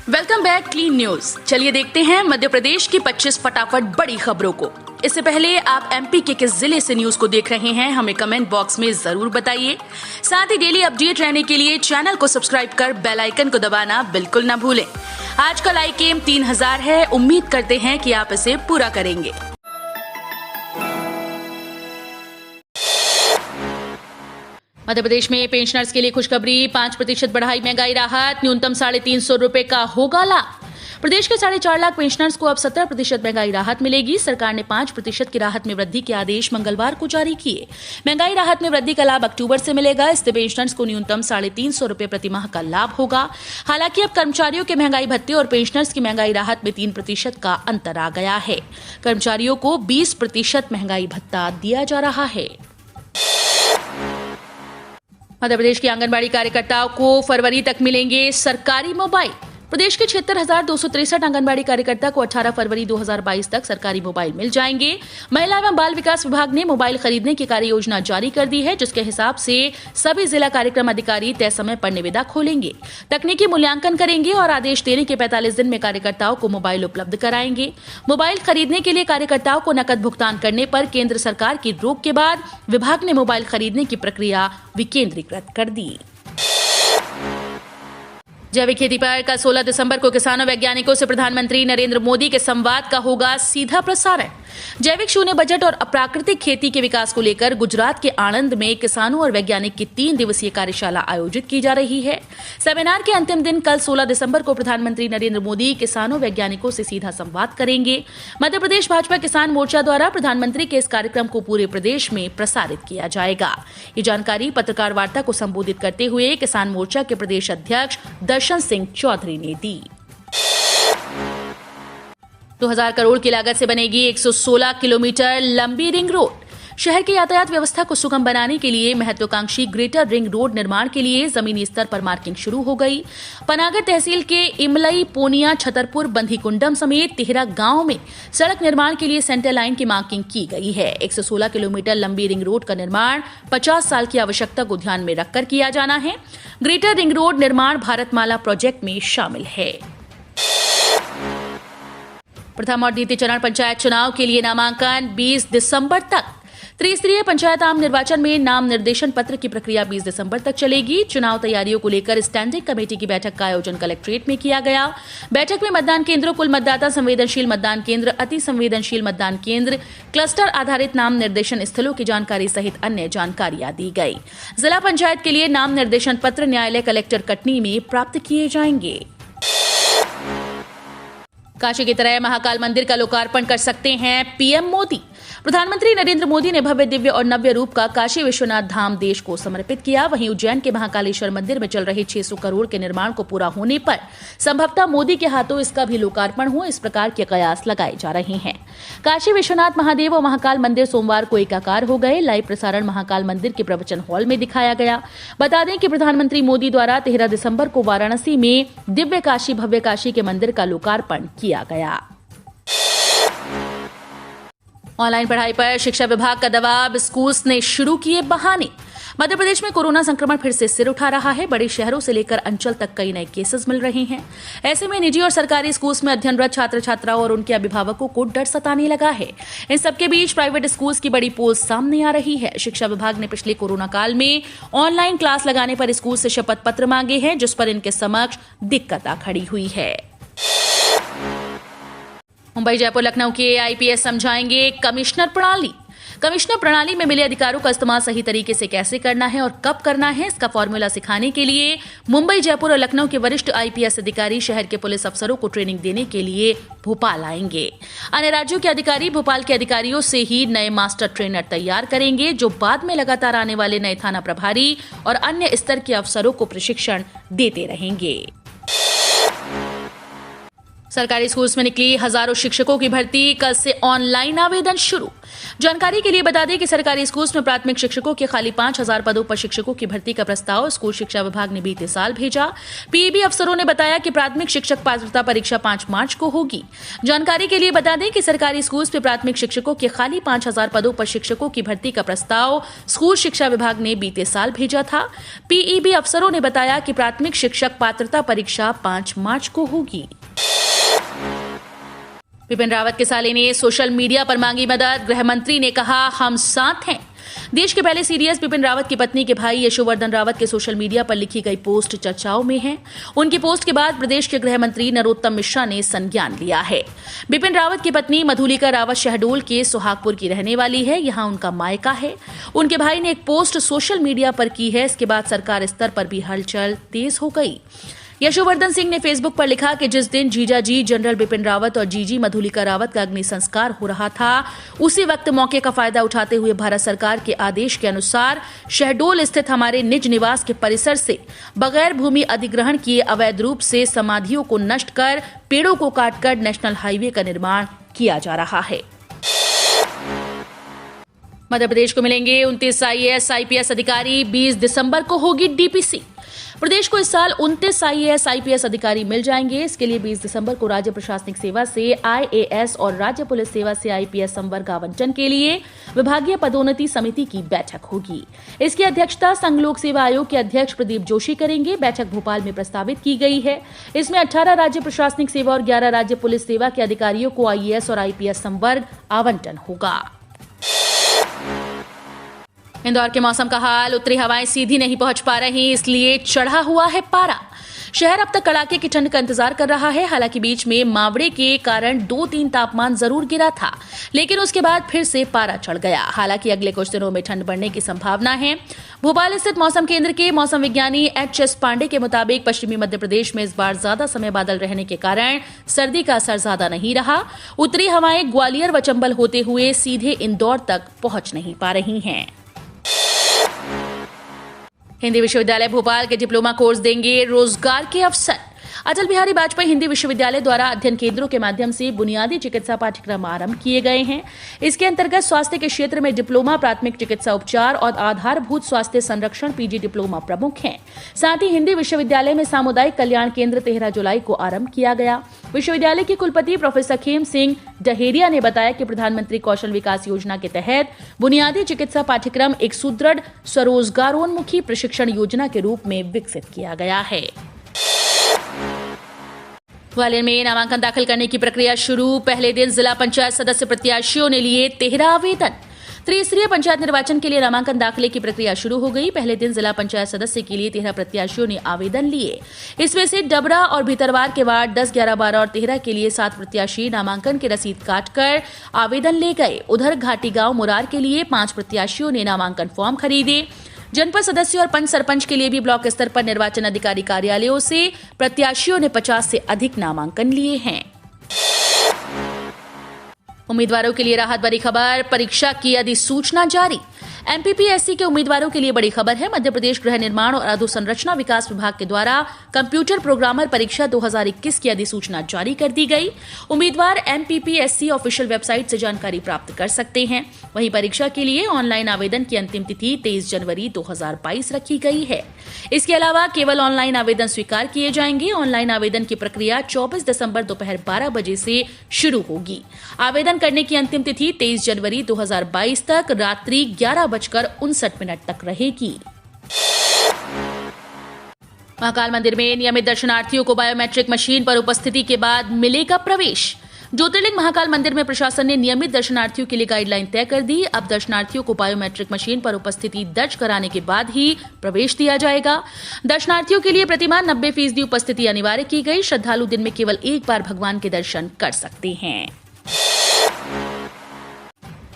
Welcome back clean news. चलिए देखते हैं मध्य प्रदेश की 25 फटाफट बड़ी खबरों को। इससे पहले आप एमपी के किस जिले से न्यूज को देख रहे हैं हमें कमेंट बॉक्स में जरूर बताइए। साथ ही डेली अपडेट रहने के लिए चैनल को सब्सक्राइब कर बेल आइकन को दबाना बिल्कुल न भूलें। आज का लाइक एम 3000 है, उम्मीद करते हैं कि आप इसे पूरा करेंगे। मध्य प्रदेश में पेंशनर्स के लिए खुशखबरी, 5% बढ़ाई महंगाई राहत, न्यूनतम 350 रुपए का होगा लाभ। प्रदेश के 4.5 लाख पेंशनर्स को अब 17% महंगाई राहत मिलेगी। सरकार ने 5% की राहत में वृद्धि के आदेश मंगलवार को जारी किए। महंगाई राहत में वृद्धि का लाभ अक्टूबर से मिलेगा। इससे पेंशनर्स को न्यूनतम 350 रुपए प्रति माह का लाभ होगा। हालांकि अब कर्मचारियों के महंगाई भत्ते और पेंशनर्स की महंगाई राहत में 3% का अंतर आ गया है। कर्मचारियों को 20% महंगाई भत्ता दिया जा रहा है। मध्य प्रदेश की आंगनबाड़ी कार्यकर्ताओं को फरवरी तक मिलेंगे सरकारी मोबाइल। प्रदेश के 76,263 आंगनबाड़ी कार्यकर्ता को 18 फरवरी 2022 तक सरकारी मोबाइल मिल जाएंगे। महिला एवं बाल विकास विभाग ने मोबाइल खरीदने की कार्य योजना जारी कर दी है, जिसके हिसाब से सभी जिला कार्यक्रम अधिकारी तय समय पर निविदा खोलेंगे, तकनीकी मूल्यांकन करेंगे और आदेश देने के 45 दिन में कार्यकर्ताओं को मोबाइल उपलब्ध कराएंगे। मोबाइल खरीदने के लिए कार्यकर्ताओं को नकद भुगतान करने पर केंद्र सरकार की रोक के बाद विभाग ने मोबाइल खरीदने की प्रक्रिया विकेंद्रीकृत कर दी। जैविक खेती पर कल 16 दिसंबर को किसानों वैज्ञानिकों से प्रधानमंत्री नरेंद्र मोदी के संवाद का होगा सीधा प्रसारण। जैविक शून्य बजट और अप्राकृतिक खेती के विकास को लेकर गुजरात के आणंद में किसानों और वैज्ञानिक की 3 दिवसीय कार्यशाला आयोजित की जा रही है। सेमिनार के अंतिम दिन कल 16 दिसंबर को प्रधानमंत्री नरेंद्र मोदी किसानों वैज्ञानिकों से सीधा संवाद करेंगे। मध्य प्रदेश भाजपा किसान मोर्चा द्वारा प्रधानमंत्री के इस कार्यक्रम को पूरे प्रदेश में प्रसारित किया जाएगा। ये जानकारी पत्रकार वार्ता को संबोधित करते हुए किसान मोर्चा के प्रदेश अध्यक्ष दर्शन सिंह चौधरी ने दी। 2000 करोड़ की लागत से बनेगी 116 किलोमीटर लंबी रिंग रोड। शहर की यातायात व्यवस्था को सुगम बनाने के लिए महत्वाकांक्षी ग्रेटर रिंग रोड निर्माण के लिए जमीनी स्तर पर मार्किंग शुरू हो गई। पनागर तहसील के इमलई, पोनिया, छतरपुर, बंधीकुंडम समेत 13 गांव में सड़क निर्माण के लिए सेंटर लाइन की मार्किंग की गई है। 116 किलोमीटर लंबी रिंग रोड का निर्माण 50 साल की आवश्यकता को ध्यान में रखकर किया जाना है। ग्रेटर रिंग रोड निर्माण भारतमाला प्रोजेक्ट में शामिल है। प्रथम और द्वितीय चरण पंचायत चुनाव के लिए नामांकन 20 दिसंबर तक। त्रिस्तरीय पंचायत आम निर्वाचन में नाम निर्देशन पत्र की प्रक्रिया 20 दिसंबर तक चलेगी। चुनाव तैयारियों को लेकर स्टैंडिंग कमेटी की बैठक का आयोजन कलेक्ट्रेट में किया गया। बैठक में मतदान केंद्रों, कुल मतदाता संवेदनशील मतदान केंद्र, अति संवेदनशील मतदान केंद्र, क्लस्टर आधारित नाम निर्देशन स्थलों की जानकारी सहित अन्य जानकारियां दी गई। जिला पंचायत के लिए नाम निर्देशन पत्र न्यायालय कलेक्टर कटनी में प्राप्त किए जाएंगे। काशी की तरह महाकाल मंदिर का लोकार्पण कर सकते हैं पीएम मोदी। प्रधानमंत्री नरेंद्र मोदी ने भव्य, दिव्य और नव्य रूप का काशी विश्वनाथ धाम देश को समर्पित किया। वहीं उज्जैन के महाकालेश्वर मंदिर में चल रहे 600 करोड़ के निर्माण को पूरा होने पर संभवतः मोदी के हाथों इसका भी लोकार्पण हो, इस प्रकार के कयास लगाए जा रहे हैं। काशी विश्वनाथ महादेव और महाकाल मंदिर सोमवार को एकाकार हो गए। लाइव प्रसारण महाकाल मंदिर के प्रवचन हॉल में दिखाया गया। बता दें कि प्रधानमंत्री मोदी द्वारा 13 दिसंबर को वाराणसी में दिव्य काशी, भव्य काशी के मंदिर का लोकार्पण किया गया। ऑनलाइन पढ़ाई पर शिक्षा विभाग का दबाव, स्कूल्स ने शुरू किए बहाने। मध्य प्रदेश में कोरोना संक्रमण फिर से सिर उठा रहा है। बड़े शहरों से लेकर अंचल तक कई नए केसेस मिल रहे हैं। ऐसे में निजी और सरकारी स्कूल्स में अध्ययनरत छात्र छात्राओं और उनके अभिभावकों को डर सताने लगा है। इन सबके बीच प्राइवेट स्कूल्स की बड़ी पोल सामने आ रही है। शिक्षा विभाग ने पिछले कोरोना काल में ऑनलाइन क्लास लगाने पर स्कूल से शपथ पत्र मांगे हैं, जिस पर इनके समक्ष दिक्कत खड़ी हुई है। मुंबई, जयपुर, लखनऊ के आईपीएस समझाएंगे कमिश्नर प्रणाली। कमिश्नर प्रणाली में मिले अधिकारों का इस्तेमाल सही तरीके से कैसे करना है और कब करना है, इसका फॉर्मूला सिखाने के लिए मुंबई, जयपुर और लखनऊ के वरिष्ठ आईपीएस अधिकारी शहर के पुलिस अफसरों को ट्रेनिंग देने के लिए भोपाल आएंगे। अन्य राज्यों के अधिकारी भोपाल के अधिकारियों से ही नए मास्टर ट्रेनर तैयार करेंगे, जो बाद में लगातार आने वाले नए थाना प्रभारी और अन्य स्तर के अफसरों को प्रशिक्षण देते रहेंगे। सरकारी स्कूल्स में निकली हजारों शिक्षकों की भर्ती, कल से ऑनलाइन आवेदन शुरू। जानकारी के लिए बता दें कि सरकारी स्कूल्स में प्राथमिक शिक्षकों के खाली 5,000 पदों पर शिक्षकों की भर्ती का प्रस्ताव स्कूल शिक्षा विभाग ने बीते साल भेजा। पीईबी अफसरों ने बताया कि प्राथमिक शिक्षक पात्रता परीक्षा 5 मार्च को होगी। जानकारी के लिए बता दें कि सरकारी स्कूल्स में प्राथमिक शिक्षकों के खाली 5,000 पदों पर शिक्षकों की भर्ती का प्रस्ताव स्कूल शिक्षा विभाग ने बीते साल भेजा था। पीईबी अफसरों ने बताया कि प्राथमिक शिक्षक पात्रता परीक्षा 5 मार्च को होगी। बिपिन रावत के साले ने सोशल मीडिया पर मांगी मदद। गृह मंत्री ने कहा, हम साथ हैं। देश के पहले सीडीएस बिपिन रावत की पत्नी के भाई यशोवर्धन रावत के सोशल मीडिया पर लिखी गई पोस्ट चर्चाओं में है। उनकी पोस्ट के बाद प्रदेश के गृह मंत्री नरोत्तम मिश्रा ने संज्ञान लिया है। बिपिन रावत की पत्नी मधुलिका रावत शहडोल के सुहागपुर की रहने वाली है। यहां उनका मायका है। उनके भाई ने एक पोस्ट सोशल मीडिया पर की है। इसके बाद सरकार स्तर पर भी हलचल तेज हो गई। यशोवर्धन सिंह ने फेसबुक पर लिखा कि जिस दिन जीजाजी जनरल बिपिन रावत और जीजी मधुलिका रावत का अग्नि संस्कार हो रहा था, उसी वक्त मौके का फायदा उठाते हुए भारत सरकार के आदेश के अनुसार शहडोल स्थित हमारे निज निवास के परिसर से बगैर भूमि अधिग्रहण किए अवैध रूप से समाधियों को नष्ट कर पेड़ों को काटकर नेशनल हाईवे का निर्माण किया जा रहा है। मध्य प्रदेश को मिलेंगे 29 आईएएस आईपीएस अधिकारी। 20 दिसंबर को होगी डीपीसी। प्रदेश को इस साल 29 आईएएस आईपीएस अधिकारी मिल जाएंगे। इसके लिए 20 दिसंबर को राज्य प्रशासनिक सेवा से आईएएस और राज्य पुलिस सेवा से आईपीएस संवर्ग आवंटन के लिए विभागीय पदोन्नति समिति की बैठक होगी। इसकी अध्यक्षता संघ लोक सेवा आयोग के अध्यक्ष प्रदीप जोशी करेंगे। बैठक भोपाल में प्रस्तावित की गई है। इसमें 18 राज्य प्रशासनिक सेवा और 11 राज्य पुलिस सेवा के अधिकारियों को आईएएस और आईपीएस संवर्ग आवंटन होगा। इंदौर के मौसम का हाल, उत्तरी हवाएं सीधी नहीं पहुंच पा रही, इसलिए चढ़ा हुआ है पारा। शहर अब तक कड़ाके की ठंड का इंतजार कर रहा है। हालांकि बीच में मावड़े के कारण 2-3 तापमान जरूर गिरा था, लेकिन उसके बाद फिर से पारा चढ़ गया। हालांकि अगले कुछ दिनों में ठंड बढ़ने की संभावना है। भोपाल स्थित मौसम केंद्र के मौसम विज्ञानी एच.एस. पांडे के मुताबिक पश्चिमी मध्य प्रदेश में इस बार ज्यादा समय बादल रहने के कारण सर्दी का असर ज्यादा नहीं रहा। उत्तरी हवाएं ग्वालियर व चंबल होते हुए सीधे इंदौर तक पहुंच नहीं पा रही हैं। हिंदी विश्वविद्यालय भोपाल के डिप्लोमा कोर्स देंगे रोजगार के अवसर। अटल बिहारी वाजपेयी हिंदी विश्वविद्यालय द्वारा अध्ययन केंद्रों के माध्यम से बुनियादी चिकित्सा पाठ्यक्रम आरंभ किए गए हैं। इसके अंतर्गत स्वास्थ्य के क्षेत्र में डिप्लोमा, प्राथमिक चिकित्सा उपचार और आधारभूत स्वास्थ्य संरक्षण पीजी डिप्लोमा प्रमुख हैं। साथ ही हिंदी विश्वविद्यालय में सामुदायिक कल्याण केंद्र 13 जुलाई को आरंभ किया गया। विश्वविद्यालय के कुलपति प्रोफेसर खेम सिंह डहेरिया ने बताया कि प्रधानमंत्री कौशल विकास योजना के तहत बुनियादी चिकित्सा पाठ्यक्रम एक सुदृढ़ स्वरोजगारोन्मुखी प्रशिक्षण योजना के रूप में विकसित किया गया है। ग्वालियर में नामांकन दाखिल करने की प्रक्रिया शुरू। पहले दिन जिला पंचायत सदस्य प्रत्याशियों ने लिए 13 आवेदन। त्रिस्तरीय पंचायत निर्वाचन के लिए नामांकन दाखिले की प्रक्रिया शुरू हो गई। पहले दिन जिला पंचायत सदस्य के लिए 13 प्रत्याशियों ने आवेदन लिए। इसमें से डबरा और भीतरवार के वार्ड 10, 11, 12 और 13 के लिए 7 प्रत्याशी नामांकन की रसीद काटकर आवेदन ले गए। उधर घाटी गांव मुरार के लिए 5 प्रत्याशियों ने नामांकन फॉर्म खरीदे। जनपद सदस्य और पंच सरपंच के लिए भी ब्लॉक स्तर पर निर्वाचन अधिकारी कार्यालयों से प्रत्याशियों ने 50 से अधिक नामांकन लिए हैं। उम्मीदवारों के लिए राहत भरी खबर, परीक्षा की अधिसूचना जारी। एमपीपीएससी के उम्मीदवारों के लिए बड़ी खबर है। मध्य प्रदेश गृह निर्माण और अधोसंरचना विकास विभाग के द्वारा कंप्यूटर प्रोग्रामर परीक्षा 2021 की अधिसूचना जारी कर दी गई। उम्मीदवार एमपीपीएससी ऑफिशियल वेबसाइट से जानकारी प्राप्त कर सकते हैं। वहीं परीक्षा के लिए ऑनलाइन आवेदन की अंतिम तिथि 23 जनवरी 2022 रखी गई है। इसके अलावा केवल ऑनलाइन आवेदन स्वीकार किए जाएंगे। ऑनलाइन आवेदन की प्रक्रिया 24 दिसंबर दोपहर 12 बजे से शुरू होगी। आवेदन करने की अंतिम तिथि 23 जनवरी 2022 तक रात्रि 11:59 तक रहेगी। महाकाल मंदिर में नियमित दर्शनार्थियों को बायोमेट्रिक मशीन पर उपस्थिति के बाद मिलेगा प्रवेश। ज्योतिर्लिंग महाकाल मंदिर में प्रशासन ने नियमित दर्शनार्थियों के लिए गाइडलाइन तय कर दी। अब दर्शनार्थियों को बायोमेट्रिक मशीन पर उपस्थिति दर्ज कराने के बाद ही प्रवेश दिया जाएगा। दर्शनार्थियों के लिए प्रतिमाह 90% उपस्थिति अनिवार्य की गई। श्रद्धालु दिन में केवल एक बार भगवान के दर्शन कर सकते हैं।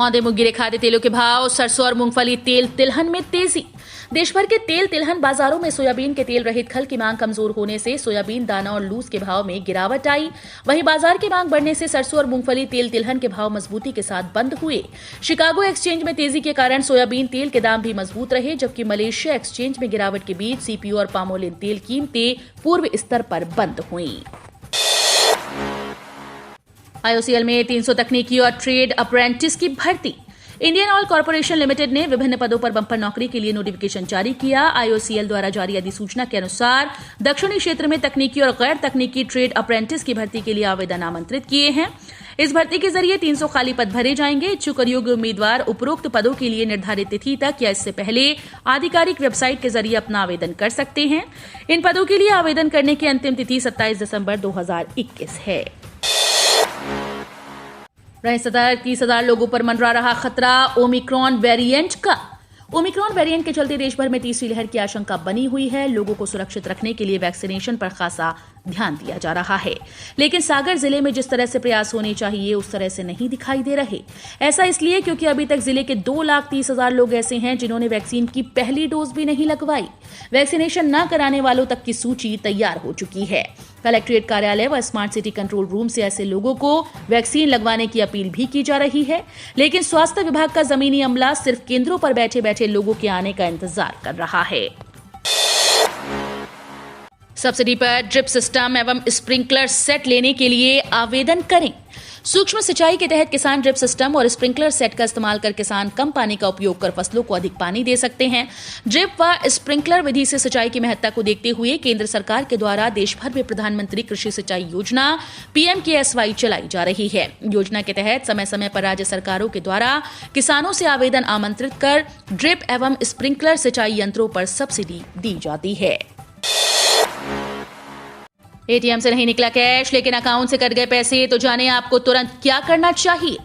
औंधे मुंह गिरे खाद्य तेलों के भाव। सरसों और मूंगफली तेल तिलहन में तेजी। देश भर के तेल तिलहन बाजारों में सोयाबीन के तेल रहित खल की मांग कमजोर होने से सोयाबीन दाना और लूज के भाव में गिरावट आई। वहीं बाजार की मांग बढ़ने से सरसों और मूंगफली तेल तिलहन के भाव मजबूती के साथ बंद हुए। शिकागो एक्सचेंज में तेजी के कारण सोयाबीन तेल के दाम भी मजबूत रहे, जबकि मलेशिया एक्सचेंज में गिरावट के बीच सीपीयू और पामोलिन तेल कीमतें पूर्व स्तर पर बंद हुई। IOCL में 300 तकनीकी और ट्रेड अप्रेंटिस की भर्ती। इंडियन ऑयल कॉर्पोरेशन लिमिटेड ने विभिन्न पदों पर बंपर नौकरी के लिए नोटिफिकेशन जारी किया। IOCL द्वारा जारी अधिसूचना के अनुसार दक्षिणी क्षेत्र में तकनीकी और गैर तकनीकी ट्रेड अप्रेंटिस की भर्ती के लिए आवेदन आमंत्रित किए हैं। इस भर्ती के जरिए 300 खाली पद भरे जाएंगे। इच्छुक और योग्य उम्मीदवार उपरोक्त पदों के लिए निर्धारित तिथि तक या इससे पहले आधिकारिक वेबसाइट के जरिए अपना आवेदन कर सकते हैं। इन पदों के लिए आवेदन करने की अंतिम तिथि 27 दिसंबर 2021 है। रहे सतर्क, 30,000 लोगों पर मंडरा रहा खतरा ओमिक्रॉन वेरिएंट का। ओमिक्रॉन वेरिएंट के चलते देश भर में तीसरी लहर की आशंका बनी हुई है। लोगों को सुरक्षित रखने के लिए वैक्सीनेशन पर खासा ध्यान दिया जा रहा है, लेकिन सागर जिले में जिस तरह से प्रयास होने चाहिए उस तरह से नहीं दिखाई दे रहे। ऐसा इसलिए क्योंकि अभी तक जिले के 2,30,000 लोग ऐसे हैं जिन्होंने वैक्सीन की पहली डोज भी नहीं लगवाई। वैक्सीनेशन न कराने वालों तक की सूची तैयार हो चुकी है। कलेक्ट्रेट कार्यालय व स्मार्ट सिटी कंट्रोल रूम से ऐसे लोगों को वैक्सीन लगवाने की अपील भी की जा रही है, लेकिन स्वास्थ्य विभाग का जमीनी अमला सिर्फ केंद्रों पर बैठे बैठे लोगों के आने का इंतजार कर रहा है। सब्सिडी पर ड्रिप सिस्टम एवं स्प्रिंकलर सेट लेने के लिए आवेदन करें। सूक्ष्म सिंचाई के तहत किसान ड्रिप सिस्टम और स्प्रिंकलर सेट का इस्तेमाल कर किसान कम पानी का उपयोग कर फसलों को अधिक पानी दे सकते हैं। ड्रिप व स्प्रिंकलर विधि से सिंचाई की महत्ता को देखते हुए केंद्र सरकार के द्वारा देश भर में प्रधानमंत्री कृषि सिंचाई योजना PMKSY चलाई जा रही है। योजना के तहत समय समय पर राज्य सरकारों के द्वारा किसानों से आवेदन आमंत्रित कर ड्रिप एवं स्प्रिंकलर सिंचाई यंत्रों पर सब्सिडी दी जाती है। ATM से नहीं निकला कैश लेकिन अकाउंट से कट गए पैसे, तो जाने आपको तुरंत क्या करना चाहिए।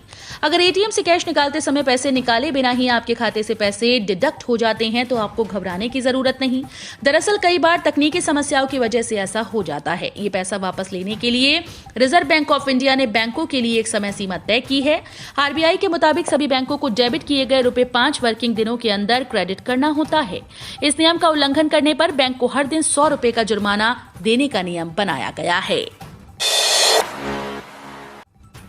अगर ATM से कैश निकालते समय पैसे निकाले बिना ही आपके खाते से पैसे डिडक्ट हो जाते हैं तो आपको घबराने की जरूरत नहीं। दरअसल कई बार तकनीकी समस्याओं की वजह से ऐसा हो जाता है। ये पैसा वापस लेने के लिए रिजर्व बैंक ऑफ इंडिया ने बैंकों के लिए एक समय सीमा तय की है। RBI के मुताबिक सभी बैंकों को डेबिट किए गए रुपए 5 वर्किंग दिनों के अंदर क्रेडिट करना होता है। इस नियम का उल्लंघन करने पर बैंक को हर दिन 100 रुपए का जुर्माना देने का नियम बनाया गया है।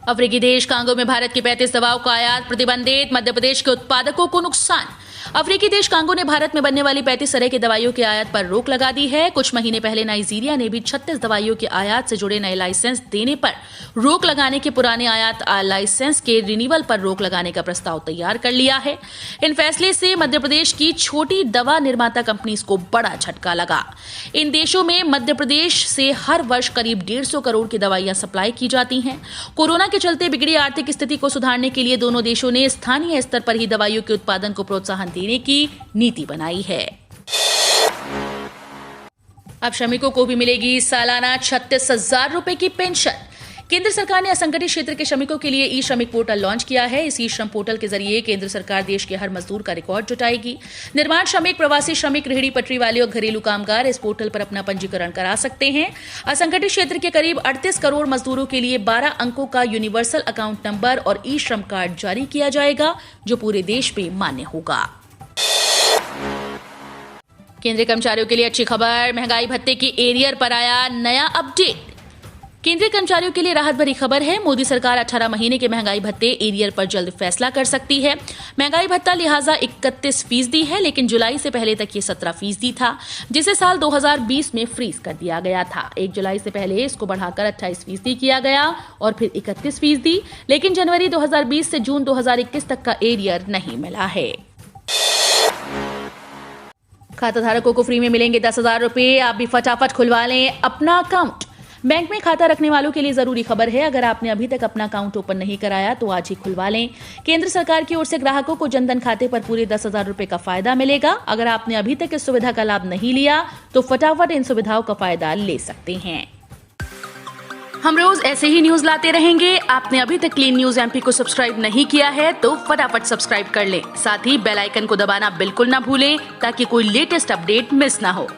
अफ्रीकी देश कांगो में भारत की 35 दवाओं का आयात प्रतिबंधित, मध्य प्रदेश के उत्पादकों को नुकसान। अफ्रीकी देश कांगो ने भारत में बनने वाली 35 तरह की दवाइयों के आयात पर रोक लगा दी है। कुछ महीने पहले नाइजीरिया ने भी 36 दवाइयों के आयात से जुड़े नए लाइसेंस देने पर रोक लगाने के पुराने आयात लाइसेंस के रिन्यूअल पर रोक लगाने का प्रस्ताव तैयार कर लिया है। इन फैसले से मध्य प्रदेश की छोटी दवा निर्माता कंपनीज को बड़ा झटका लगा। इन देशों में मध्य प्रदेश से हर वर्ष करीब 150 करोड़ की दवाइयां सप्लाई की जाती हैं। कोरोना के चलते बिगड़ी आर्थिक स्थिति को सुधारने के लिए दोनों देशों ने स्थानीय स्तर पर ही दवाइयों के उत्पादन को प्रोत्साहन देने की नीति बनाई है। अब श्रमिकों को भी मिलेगी सालाना 36,000 रुपए की पेंशन। केंद्र सरकार ने असंगठित क्षेत्र के श्रमिकों के लिए ई श्रमिक पोर्टल लॉन्च किया है। इस ई श्रम पोर्टल के जरिए केंद्र सरकार देश के हर मजदूर का रिकॉर्ड जुटाएगी। निर्माण श्रमिक, प्रवासी श्रमिक, रेहड़ी पटरी वाले और घरेलू कामगार इस पोर्टल पर अपना पंजीकरण करा सकते हैं। असंगठित क्षेत्र के करीब 38 करोड़ मजदूरों के लिए 12 अंकों का यूनिवर्सल अकाउंट नंबर और ई श्रम कार्ड जारी किया जाएगा, जो पूरे देश में मान्य होगा। केंद्रीय कर्मचारियों के लिए अच्छी खबर, महंगाई भत्ते की एरियर पर आया नया अपडेट। केंद्रीय कर्मचारियों के लिए राहत भरी खबर है। मोदी सरकार 18 महीने के महंगाई भत्ते एरियर पर जल्द फैसला कर सकती है। महंगाई भत्ता लिहाजा 31% है, लेकिन जुलाई से पहले तक ये 17% था, जिसे साल 2020 में फ्रीज कर दिया गया था। 1 जुलाई से पहले इसको बढ़ाकर 28% किया गया और फिर 31%, लेकिन जनवरी 2020 से जून 2021 तक का एरियर नहीं मिला है। खाता धारकों को फ्री में मिलेंगे 10,000 रुपए। आप भी फटाफट खुलवा लें अपना अकाउंट। बैंक में खाता रखने वालों के लिए जरूरी खबर है। अगर आपने अभी तक अपना अकाउंट ओपन नहीं कराया तो आज ही खुलवा लें। केंद्र सरकार की ओर से ग्राहकों को जनधन खाते पर पूरे 10,000 रुपए का फायदा मिलेगा। अगर आपने अभी तक इस सुविधा का लाभ नहीं लिया तो फटाफट इन सुविधाओं का फायदा ले सकते हैं। हम रोज ऐसे ही न्यूज लाते रहेंगे। आपने अभी तक क्लीन न्यूज MP को सब्सक्राइब नहीं किया है तो फटाफट सब्सक्राइब कर लें। साथ ही बेल आइकन को दबाना बिल्कुल ना भूलें ताकि कोई लेटेस्ट अपडेट मिस ना हो।